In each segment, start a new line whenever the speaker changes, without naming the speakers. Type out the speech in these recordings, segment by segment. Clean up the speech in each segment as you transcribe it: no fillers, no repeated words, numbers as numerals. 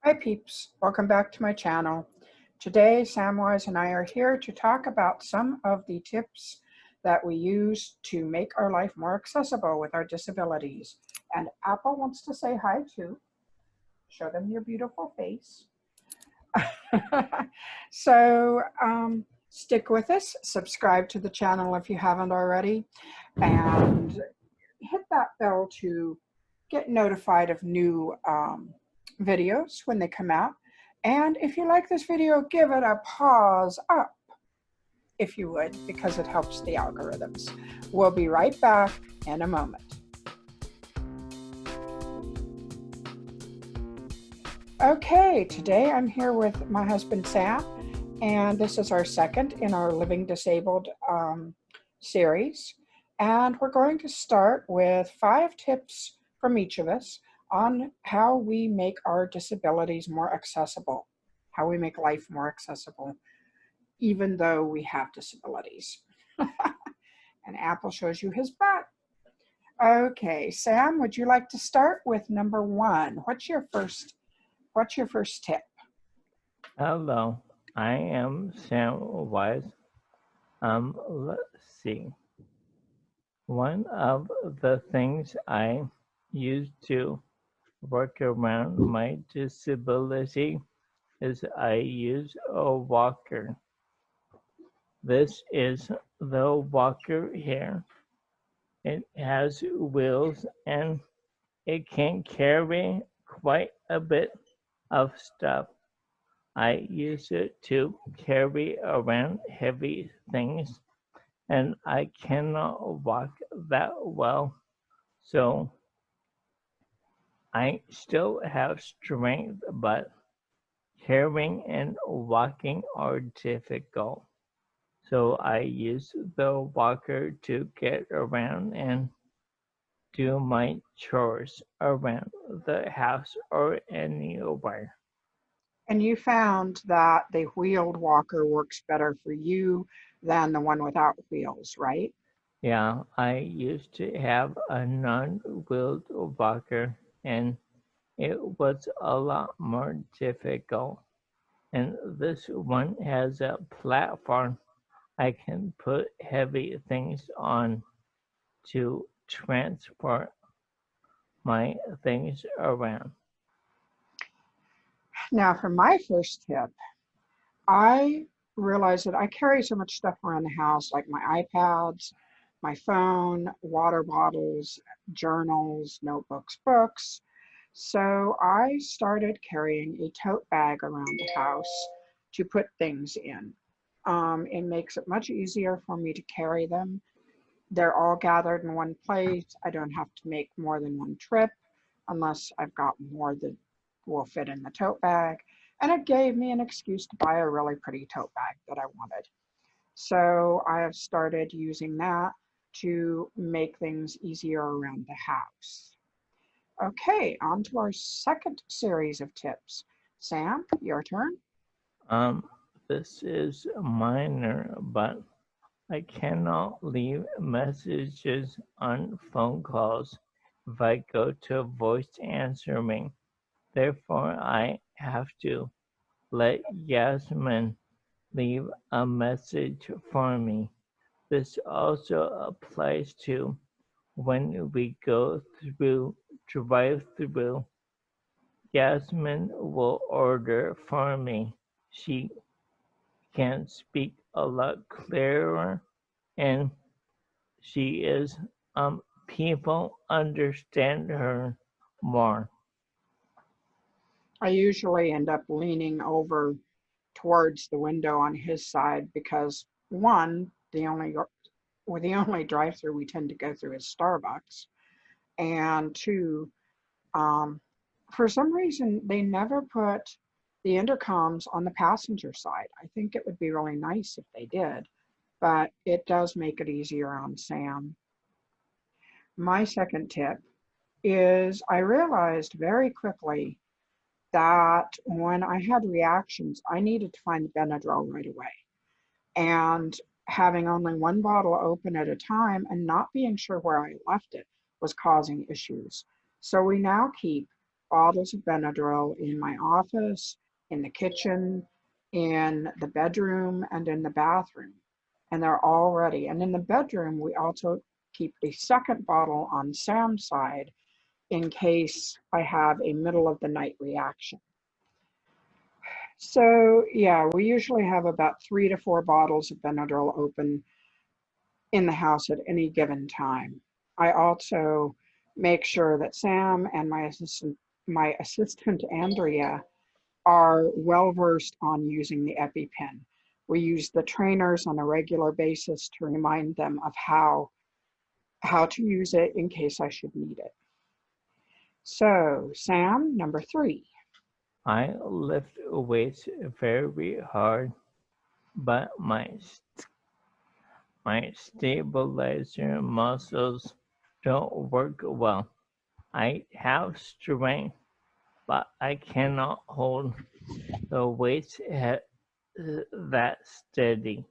Hi peeps, welcome back to my channel. Today Samwise and I are here to talk about some of the tips that we use to make our life more accessible with our disabilities. And Apple wants to say hi too. Show them your beautiful face. So stick with us, subscribe to the channel if you haven't already, and hit that bell to get notified of new videos when they come out. And if you like this video, give it a paws up, if you would, because it helps the algorithms. We'll be right back in a moment. Okay, today I'm here with my husband Sam, and this is our second in our Living Disabled series. And we're going to start with 5 tips from each of us on how we make our disabilities more accessible, how we make life more accessible, even though we have disabilities. And Apple shows you his butt. Okay, Sam, would you like to start with number 1? What's your first tip?
Hello, I am Samwise. Let's see. One of the things I use to work around my disability is I use a walker. This is the walker here. It has wheels and it can carry quite a bit of stuff. I use it to carry around heavy things, and I cannot walk that well, so I still have strength, but carrying and walking are difficult. So I use the walker to get around and do my chores around the house or anywhere.
And you found that the wheeled walker works better for you than the one without wheels, right?
Yeah, I used to have a non-wheeled walker and it was a lot more difficult. And this one has a platform I can put heavy things on to transport my things around.
Now, for my first tip, I realized that I carry so much stuff around the house, like my iPads, my phone, water bottles, journals, notebooks, books. So I started carrying a tote bag around the house to put things in. It makes it much easier for me to carry them. They're all gathered in one place. I don't have to make more than one trip unless I've got more that will fit in the tote bag. And it gave me an excuse to buy a really pretty tote bag that I wanted. So I have started using that to make things easier around the house. Okay, on to our second series of tips. Sam, your turn.
Um, this is minor, but I cannot leave messages on phone calls if I go to voice answering. Therefore, I have to let Yasmine leave a message for me. This also applies to when we go through drive-through. Yasmine will order for me. She can speak a lot clearer and she is people understand her more.
I usually end up leaning over towards the window on his side because one, the only drive-through we tend to go through is Starbucks, and two, um, for some reason they never put the intercoms on the passenger side. I think it would be really nice if they did, but it does make it easier on Sam. My second tip is I realized very quickly that when I had reactions, I needed to find the Benadryl right away. And having only one bottle open at a time and not being sure where I left it was causing issues. So we now keep bottles of Benadryl in my office, in the kitchen, in the bedroom, and in the bathroom. And they're all ready. And in the bedroom, we also keep a second bottle on Sam's side in case I have a middle of the night reaction. So yeah, we usually have about 3 to 4 bottles of Benadryl open in the house at any given time. I also make sure that Sam and my assistant Andrea are well versed on using the EpiPen. We use the trainers on a regular basis to remind them of how to use it in case I should need it. So, Sam, number 3.
I lift weights very hard, but my stabilizer muscles don't work well. I have strength, but I cannot hold the weights that steady.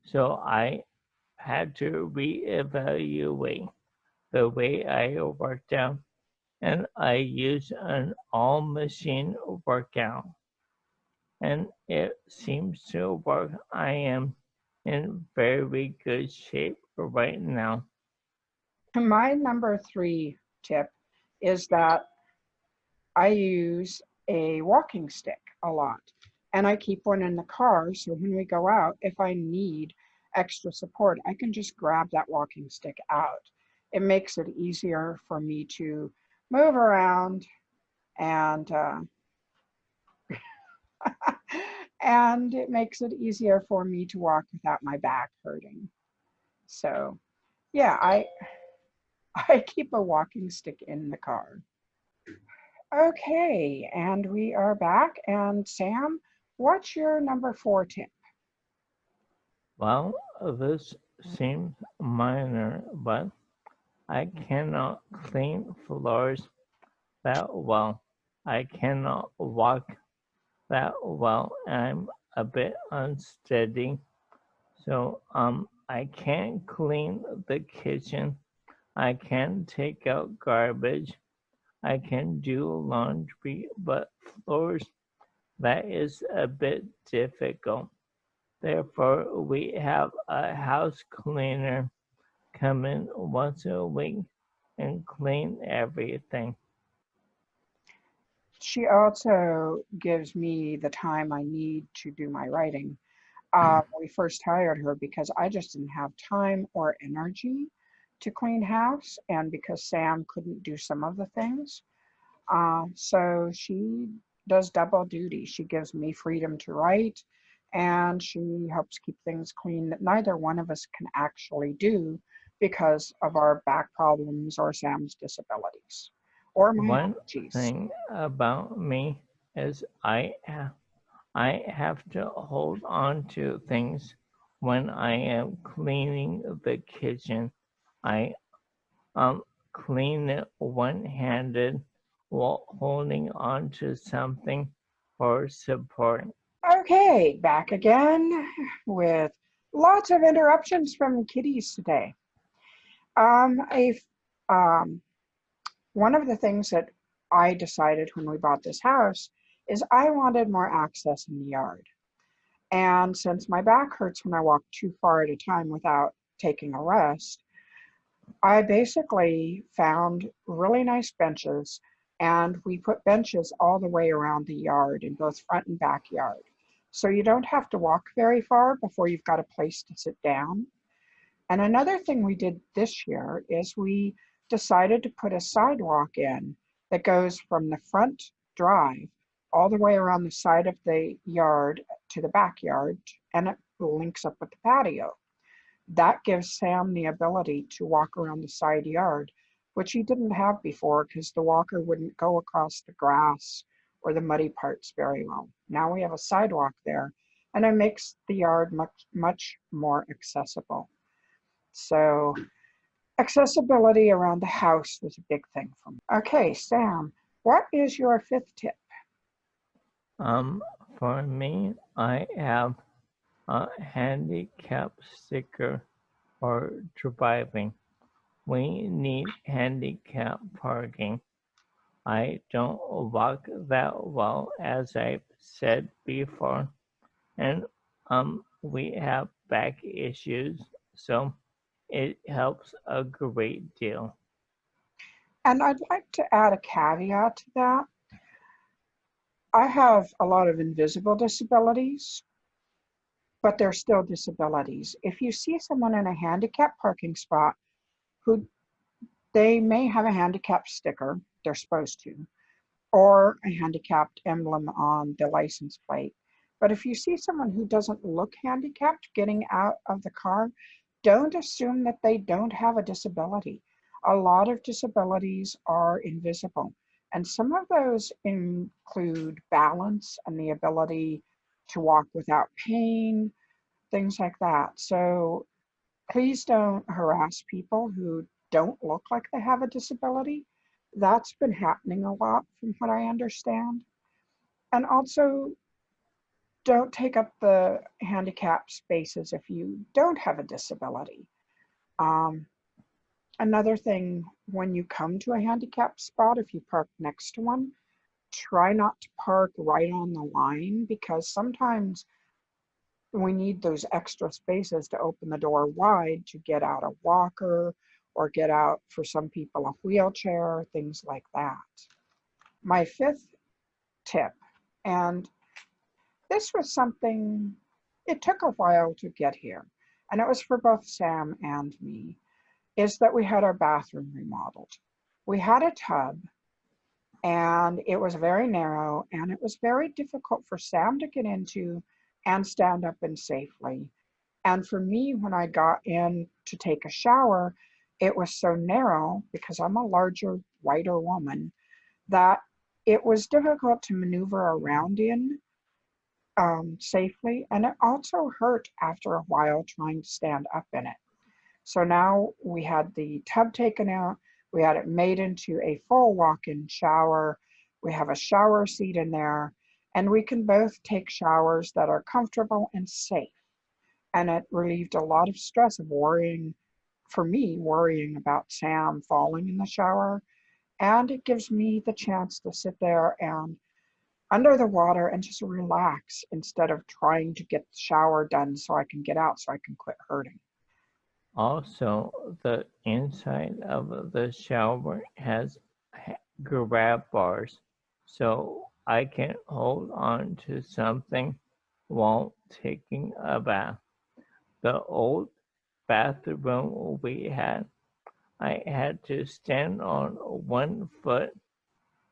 So I had to reevaluate the way I worked out, and I use an all machine workout, and it seems to work. I am in very good shape right now.
My number 3 tip is that I use a walking stick a lot, and I keep one in the car so when we go out, if I need extra support, I can just grab that walking stick out. It makes it easier for me to move around and and it makes it easier for me to walk without my back hurting. So, yeah, I keep a walking stick in the car. Okay, and we are back. And Sam, what's your number 4 tip?
Well, this seems minor, but I cannot clean floors that well. I cannot walk that well. I'm a bit unsteady, so I can't clean the kitchen. I can take out garbage. I can do laundry, but floors, that is a bit difficult. Therefore, we have a house cleaner come in once a week and clean everything.
She also gives me the time I need to do my writing. We first hired her because I just didn't have time or energy to clean house, and because Sam couldn't do some of the things. So she does double duty. She gives me freedom to write, and she helps keep things clean that neither one of us can actually do because of our back problems or Sam's disabilities or my
One
allergies.
thing about me is I have to hold on to things when I am cleaning the kitchen. I clean it one-handed while holding on to something for support.
Okay, back again with lots of interruptions from kitties today. A um, One of the things that I decided when we bought this house is I wanted more access in the yard. And since my back hurts when I walk too far at a time without taking a rest, I basically found really nice benches and we put benches all the way around the yard in both front and backyard. So you don't have to walk very far before you've got a place to sit down. And another thing we did this year is we decided to put a sidewalk in that goes from the front drive all the way around the side of the yard to the backyard, and it links up with the patio. That gives Sam the ability to walk around the side yard, which he didn't have before because the walker wouldn't go across the grass or the muddy parts very well. Now we have a sidewalk there, and it makes the yard much more accessible. So accessibility around the house was a big thing for me. Okay, Sam, what is your 5th tip?
Um, for me, I have a handicap sticker for driving. We need handicap parking. I don't walk that well, as I've said before, and we have back issues, so it helps a great deal.
And I'd like to add a caveat to that. I have a lot of invisible disabilities, but they're still disabilities. If you see someone in a handicap parking spot who they may have a handicap sticker, they're supposed to, or a handicapped emblem on the license plate. But if you see someone who doesn't look handicapped getting out of the car, don't assume that they don't have a disability. A lot of disabilities are invisible, and some of those include balance and the ability to walk without pain, things like that. So please don't harass people who don't look like they have a disability. That's been happening a lot from what I understand. And also, don't take up the handicap spaces if you don't have a disability. Um, Another thing, when you come to a handicap spot, if you park next to one, try not to park right on the line, because sometimes we need those extra spaces to open the door wide to get out a walker or get out, for some people, a wheelchair, things like that. My fifth tip, and this was something, it took a while to get here, and it was for both Sam and me, is that we had our bathroom remodeled. We had a tub, and it was very narrow, and it was very difficult for Sam to get into and stand up in safely. And for me, when I got in to take a shower, it was so narrow, because I'm a larger, whiter woman, that it was difficult to maneuver around in safely. And it also hurt after a while trying to stand up in it. So now we had the tub taken out, we had it made into a full walk-in shower. We have a shower seat in there, and we can both take showers that are comfortable and safe. And it relieved a lot of stress of worrying, for me, worrying about Sam falling in the shower. And it gives me the chance to sit there and under the water and just relax instead of trying to get the shower done so I can get out so I can quit hurting.
Also, the inside of the shower has grab bars, so I can hold on to something while taking a bath. The old bathroom we had, I had to stand on one foot,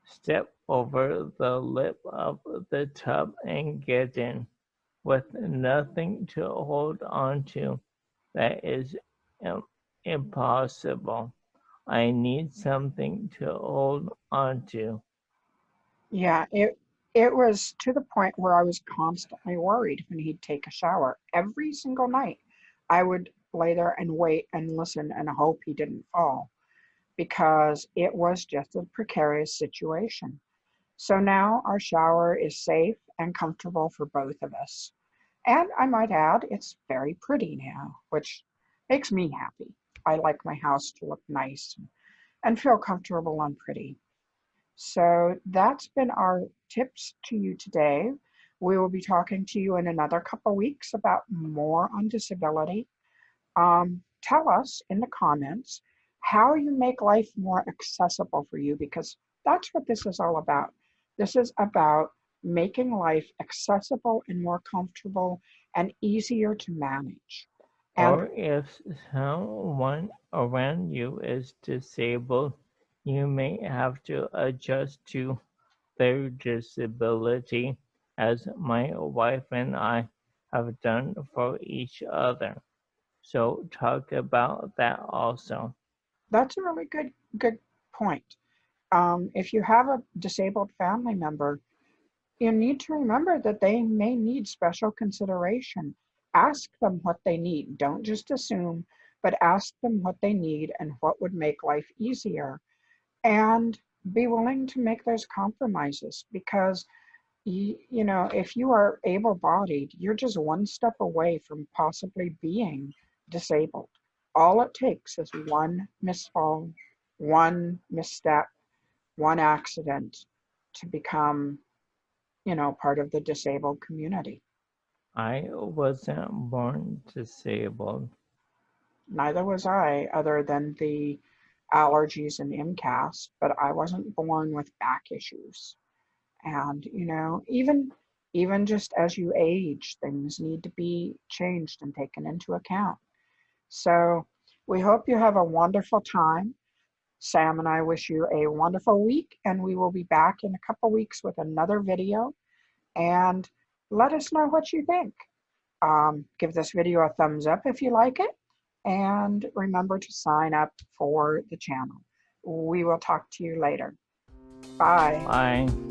step over the lip of the tub, and get in, with nothing to hold on to. That is impossible. I need something to hold on to.
Yeah, it was to the point where I was constantly worried when he'd take a shower. Every single night, I would lay there and wait and listen and hope he didn't fall, because it was just a precarious situation. So now our shower is safe and comfortable for both of us. And I might add, it's very pretty now, which makes me happy. I like my house to look nice and feel comfortable and pretty. So that's been our tips to you today. We will be talking to you in another couple weeks about more on disability. Tell us in the comments how you make life more accessible for you, because that's what this is all about. This is about making life accessible and more comfortable and easier to manage. And
Or if someone around you is disabled, you may have to adjust to their disability, as my wife and I have done for each other. So talk about that also.
that's a really good point. If you have a disabled family member, you need to remember that they may need special consideration. Ask them what they need. Don't just assume, but ask them what they need and what would make life easier. And be willing to make those compromises, because you know, if you are able-bodied, you're just one step away from possibly being disabled. All it takes is one misfall, one misstep, one accident to become, you know, part of the disabled community.
I wasn't born disabled.
Neither was I, other than the allergies and MCAS, but I wasn't born with back issues. And, you know, even just as you age, things need to be changed and taken into account. So we hope you have a wonderful time. Sam and I wish you a wonderful week, and we will be back in a couple weeks with another video. And let us know what you think. Give this video a thumbs up if you like it, and remember to sign up for the channel. We will talk to you later. Bye.
Bye.